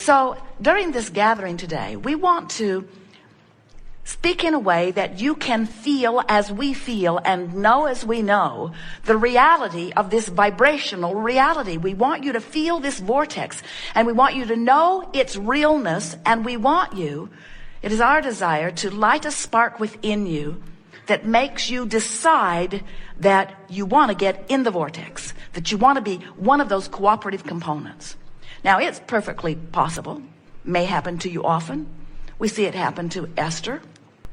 So during this gathering today, we want to speak in a way that you can feel as we feel and know as we know the reality of this vibrational reality. We want you to feel this vortex, and we want you to know its realness, and we want you, it is our desire to light a spark within you that makes you decide that you want to get in the vortex, that you want to be one of those cooperative components. Now, it's perfectly possible, may happen to you often. We see it happen to Esther,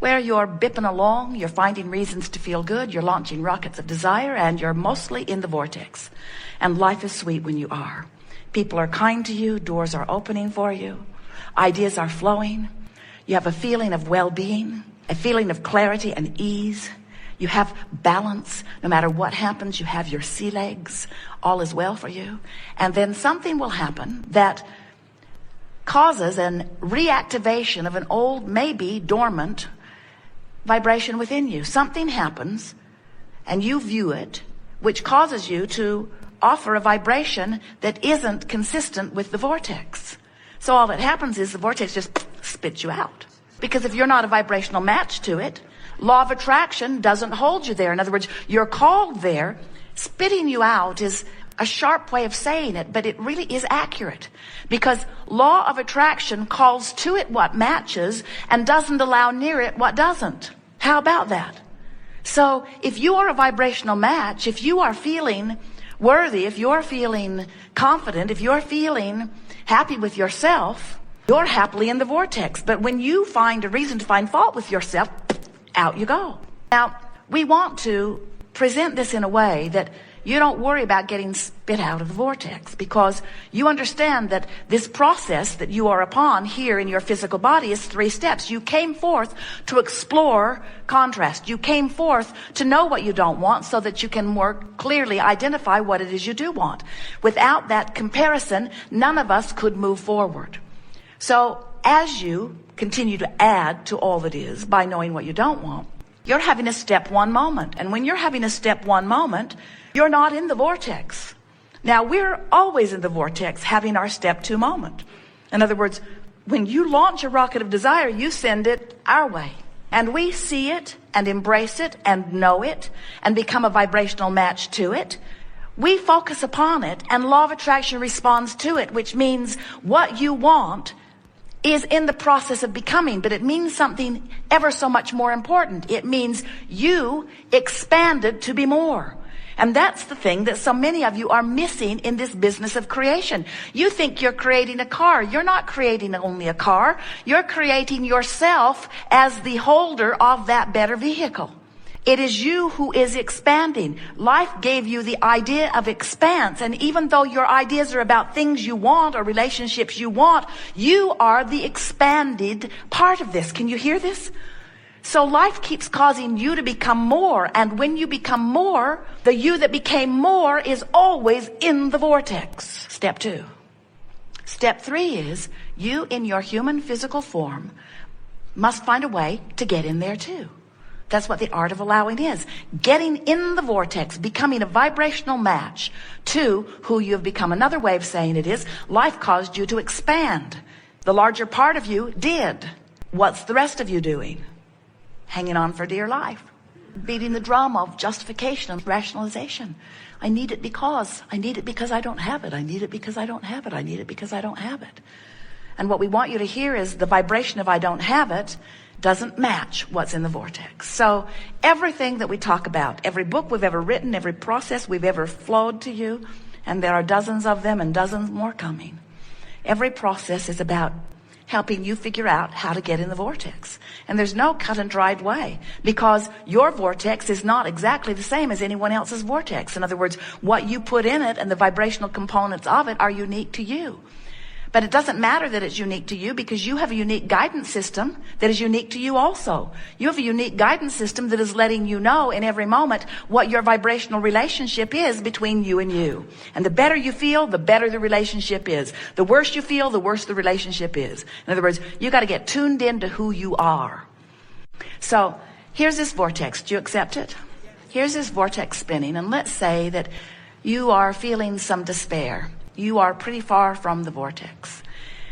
where you're bipping along, you're finding reasons to feel good, you're launching rockets of desire, and you're mostly in the vortex. And life is sweet when you are. People are kind to you, doors are opening for you, ideas are flowing, you have a feeling of well-being, a feeling of clarity and ease. You have balance. No matter what happens, you have your sea legs. All is well for you. And then something will happen that causes a reactivation of an old, maybe dormant vibration within you. Something happens and you view it, which causes you to offer a vibration that isn't consistent with the vortex. So all that happens is the vortex just spits you out. Because if you're not a vibrational match to it, law of attraction doesn't hold you there. In other words, you're called there. Spitting you out is a sharp way of saying it, but it really is accurate. Because law of attraction calls to it what matches and doesn't allow near it what doesn't. How about that? So if you are a vibrational match, if you are feeling worthy, if you're feeling confident, if you're feeling happy with yourself, you're happily in the vortex. But when you find a reason to find fault with yourself, out you go. Now, we want to present this in a way that you don't worry about getting spit out of the vortex, because you understand that this process that you are upon here in your physical body is 3 steps. You came forth to explore contrast. You came forth to know what you don't want so that you can more clearly identify what it is you do want. Without that comparison, none of us could move forward. So as you continue to add to all that is by knowing what you don't want, you're having a step 1 moment. And when you're having a step 1 moment, you're not in the vortex. Now, we're always in the vortex having our step 2 moment. In other words, when you launch a rocket of desire, you send it our way. And we see it and embrace it and know it and become a vibrational match to it. We focus upon it, and law of attraction responds to it, which means what you want is in the process of becoming, but it means something ever so much more important. It means you expanded to be more. And that's the thing that so many of you are missing in this business of creation. You think you're creating a car. You're not creating only a car. You're creating yourself as the holder of that better vehicle. It is you who is expanding. Life gave you the idea of expanse. And even though your ideas are about things you want or relationships you want, you are the expanded part of this. Can you hear this? So life keeps causing you to become more. And when you become more, the you that became more is always in the vortex. Step 2. Step 3 is you in your human physical form must find a way to get in there too. That's what the art of allowing is. Getting in the vortex, becoming a vibrational match to who you have become. Another way of saying it is, life caused you to expand. The larger part of you did. What's the rest of you doing? Hanging on for dear life. Beating the drum of justification and rationalization. I need it because I don't have it. I need it because I don't have it. I need it because I don't have it. And what we want you to hear is the vibration of I don't have it doesn't match what's in the vortex. So everything that we talk about, every book we've ever written, every process we've ever flowed to you, and there are dozens of them and dozens more coming, every process is about helping you figure out how to get in the vortex. And there's no cut and dried way, because your vortex is not exactly the same as anyone else's vortex. In other words, what you put in it and the vibrational components of it are unique to you. But it doesn't matter that it's unique to you, because you have a unique guidance system that is unique to you also. You have a unique guidance system that is letting you know in every moment what your vibrational relationship is between you and you. And the better you feel, the better the relationship is. The worse you feel, the worse the relationship is. In other words, you got to get tuned into who you are. So here's this vortex. Do you accept it? Here's this vortex spinning. And let's say that you are feeling some despair. You are pretty far from the vortex.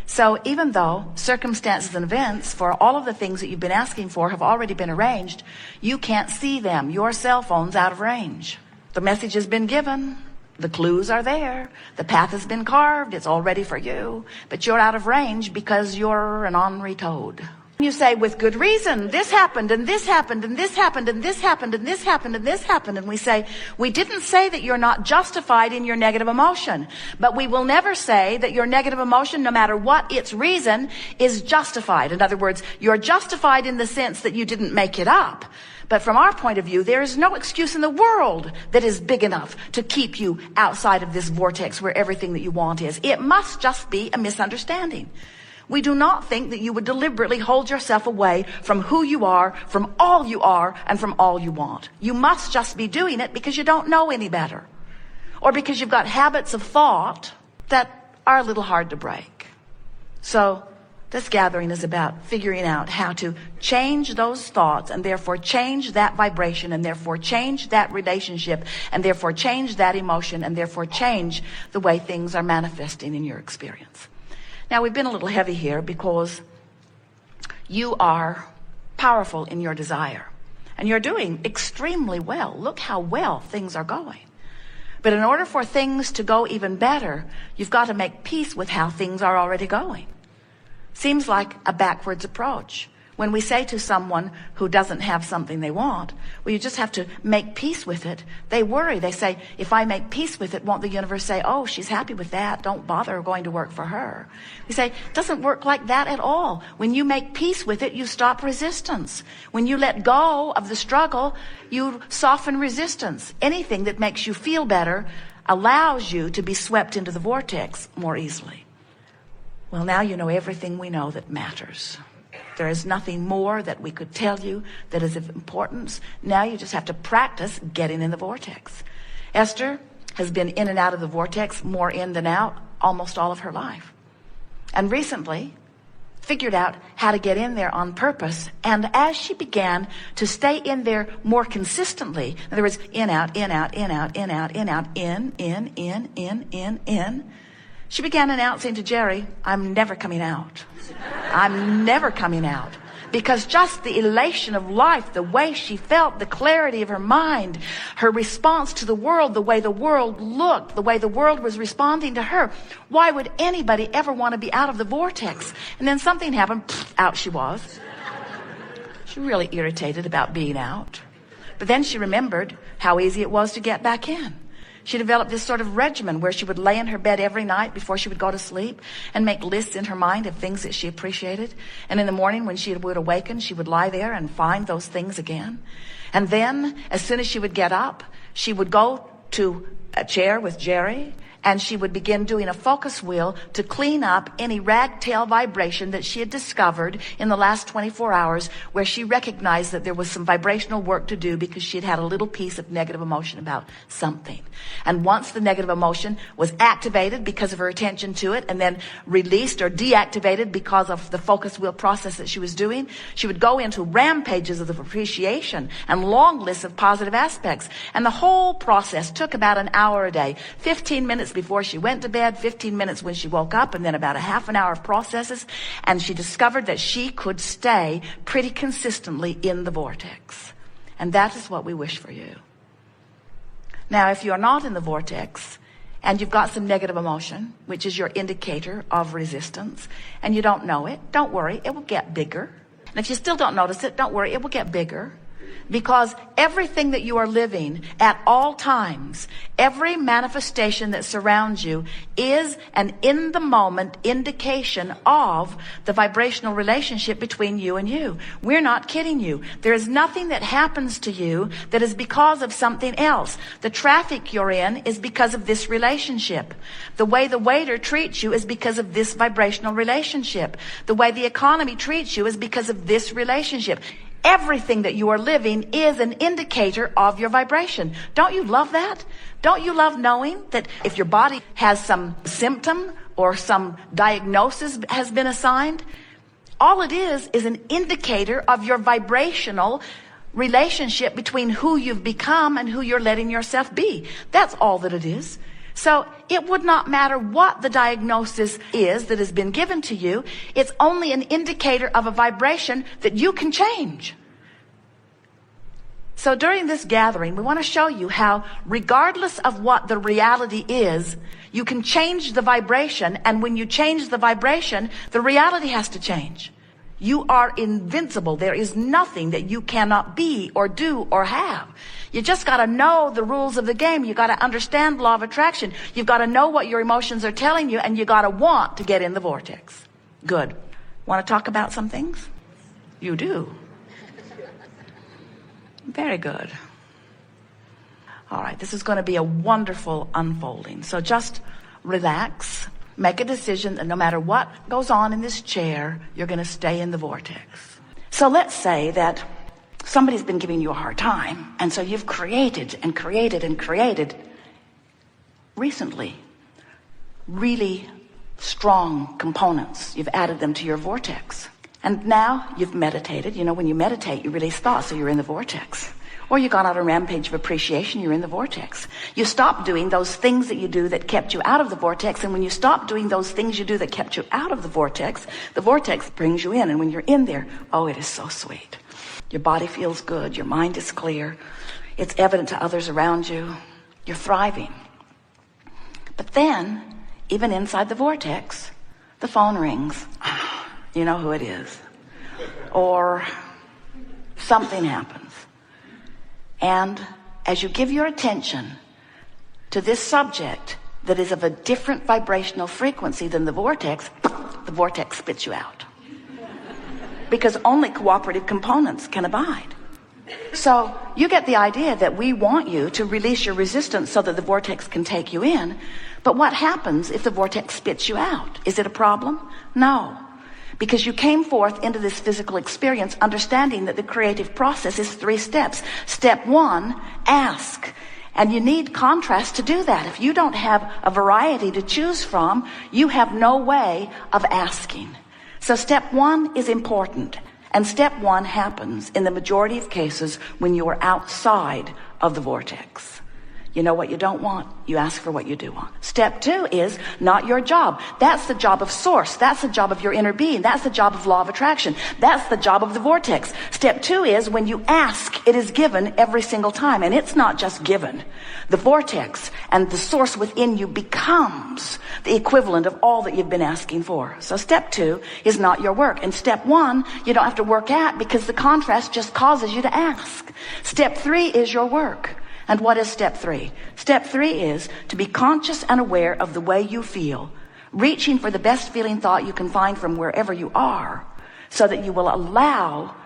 So even though circumstances and events for all of the things that you've been asking for have already been arranged, you can't see them. Your cell phone's out of range. The message has been given. The clues are there. The path has been carved. It's all ready for you. But you're out of range because you're an ornery toad. You say, with good reason, this happened, and this happened, and this happened, and this happened, and this happened, and this happened. And we say, we didn't say that you're not justified in your negative emotion. But we will never say that your negative emotion, no matter what its reason, is justified. In other words, you're justified in the sense that you didn't make it up. But from our point of view, there is no excuse in the world that is big enough to keep you outside of this vortex where everything that you want is. It must just be a misunderstanding. We do not think that you would deliberately hold yourself away from who you are, from all you are, and from all you want. You must just be doing it because you don't know any better, or because you've got habits of thought that are a little hard to break. So this gathering is about figuring out how to change those thoughts, and therefore change that vibration, and therefore change that relationship, and therefore change that emotion, and therefore change the way things are manifesting in your experience. Now, we've been a little heavy here because you are powerful in your desire, and you're doing extremely well. Look how well things are going. But in order for things to go even better, you've got to make peace with how things are already going. Seems like a backwards approach. When we say to someone who doesn't have something they want, well, you just have to make peace with it. They worry. They say, if I make peace with it, won't the universe say, oh, she's happy with that. Don't bother going to work for her. We say, it doesn't work like that at all. When you make peace with it, you stop resistance. When you let go of the struggle, you soften resistance. Anything that makes you feel better allows you to be swept into the vortex more easily. Well, now you know everything we know that matters. There is nothing more that we could tell you that is of importance. Now you just have to practice getting in the vortex. Esther has been in and out of the vortex, more in than out, almost all of her life. And recently figured out how to get in there on purpose. And as she began to stay in there more consistently, in other words, in, out, in, out, in, out, in, out, in, out, in, she began announcing to Jerry, I'm never coming out. I'm never coming out. Because just the elation of life, the way she felt, the clarity of her mind, her response to the world, the way the world looked, the way the world was responding to her. Why would anybody ever want to be out of the vortex? And then something happened, out she was. She really irritated about being out. But then she remembered how easy it was to get back in. She developed this sort of regimen where she would lay in her bed every night before she would go to sleep and make lists in her mind of things that she appreciated. And in the morning when she would awaken, she would lie there and find those things again. And then as soon as she would get up, she would go to a chair with Jerry, and she would begin doing a focus wheel to clean up any ragtail vibration that she had discovered in the last 24 hours, where she recognized that there was some vibrational work to do because she had had a little piece of negative emotion about something. And once the negative emotion was activated because of her attention to it, and then released or deactivated because of the focus wheel process that she was doing, she would go into rampages of appreciation and long lists of positive aspects. And the whole process took about an hour a day, 15 minutes before she went to bed, 15 minutes when she woke up, and then about a half an hour of processes. And she discovered that she could stay pretty consistently in the vortex. And that is what we wish for you. Now, if you're not in the vortex and you've got some negative emotion, which is your indicator of resistance, and you don't know it, don't worry, it will get bigger. And if you still don't notice it, don't worry, it will get bigger. Because everything that you are living at all times, every manifestation that surrounds you is an in-the-moment indication of the vibrational relationship between you and you. We're not kidding you. There is nothing that happens to you that is because of something else. The traffic you're in is because of this relationship. The way the waiter treats you is because of this vibrational relationship. The way the economy treats you is because of this relationship. Everything that you are living is an indicator of your vibration. Don't you love that? Don't you love knowing that if your body has some symptom or some diagnosis has been assigned, all it is an indicator of your vibrational relationship between who you've become and who you're letting yourself be. That's all that it is. So it would not matter what the diagnosis is that has been given to you. It's only an indicator of a vibration that you can change. So during this gathering, we want to show you how, regardless of what the reality is, you can change the vibration. And when you change the vibration, the reality has to change. You are invincible. There is nothing that you cannot be or do or have. You just got to know the rules of the game. You got to understand law of attraction. You've got to know what your emotions are telling you, and you got to want to get in the vortex. Good. Want to talk about some things? You do. Very good. All right, this is going to be a wonderful unfolding. So just relax. Make a decision that no matter what goes on in this chair, you're going to stay in the vortex. So let's say that somebody's been giving you a hard time, and so you've created and created and created recently really strong components. You've added them to your vortex. And now you've meditated. You know, when you meditate, you release thoughts, so you're in the vortex. Or you got on a rampage of appreciation, you're in the vortex. You stop doing those things that you do that kept you out of the vortex. And when you stop doing those things you do that kept you out of the vortex brings you in. And when you're in there, oh, it is so sweet. Your body feels good. Your mind is clear. It's evident to others around you. You're thriving. But then, even inside the vortex, the phone rings. You know who it is. Or something happens. And as you give your attention to this subject that is of a different vibrational frequency than the vortex spits you out. Because only cooperative components can abide. So you get the idea that we want you to release your resistance so that the vortex can take you in. But what happens if the vortex spits you out? Is it a problem? No. Because you came forth into this physical experience understanding that the creative process is 3 steps. Step 1, ask. And you need contrast to do that. If you don't have a variety to choose from, you have no way of asking. So step 1 is important. And step 1 happens in the majority of cases when you are outside of the vortex. You know what you don't want, you ask for what you do want. Step 2 is not your job. That's the job of source. That's the job of your inner being. That's the job of law of attraction. That's the job of the vortex. Step 2 is when you ask, it is given every single time. And it's not just given. The vortex and the source within you becomes the equivalent of all that you've been asking for. So step 2 is not your work. And step 1, you don't have to work at because the contrast just causes you to ask. Step 3 is your work. And what is step 3? Step 3 is to be conscious and aware of the way you feel, reaching for the best feeling thought you can find from wherever you are, so that you will allow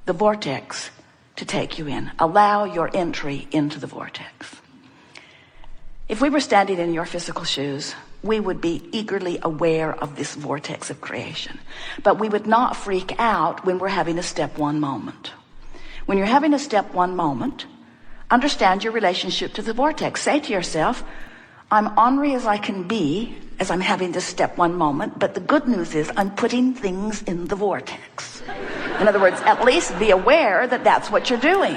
the vortex to take you in. Allow your entry into the vortex. If we were standing in your physical shoes, we would be eagerly aware of this vortex of creation. But we would not freak out when we're having a step 1 moment. When you're having a step 1 moment, understand your relationship to the vortex. Say to yourself, I'm ornery as I can be as I'm having this step 1 moment, but the good news is I'm putting things in the vortex. In other words, at least be aware that that's what you're doing.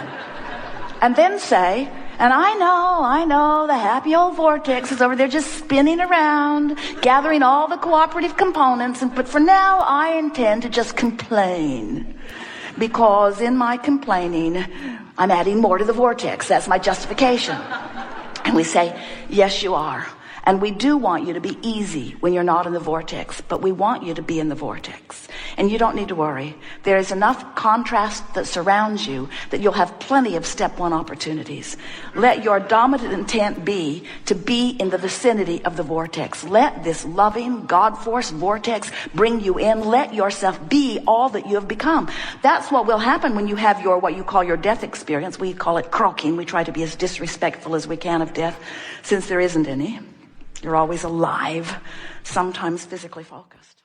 And then say, and I know, the happy old vortex is over there just spinning around, gathering all the cooperative components, but for now I intend to just complain. Because in my complaining, I'm adding more to the vortex. That's my justification. And we say, yes, you are. And we do want you to be easy when you're not in the vortex, but we want you to be in the vortex. And you don't need to worry. There is enough contrast that surrounds you that you'll have plenty of step 1 opportunities. Let your dominant intent be to be in the vicinity of the vortex. Let this loving, God-force vortex bring you in. Let yourself be all that you have become. That's what will happen when you have your, what you call your death experience. We call it croaking. We try to be as disrespectful as we can of death, since there isn't any. You're always alive, sometimes physically focused.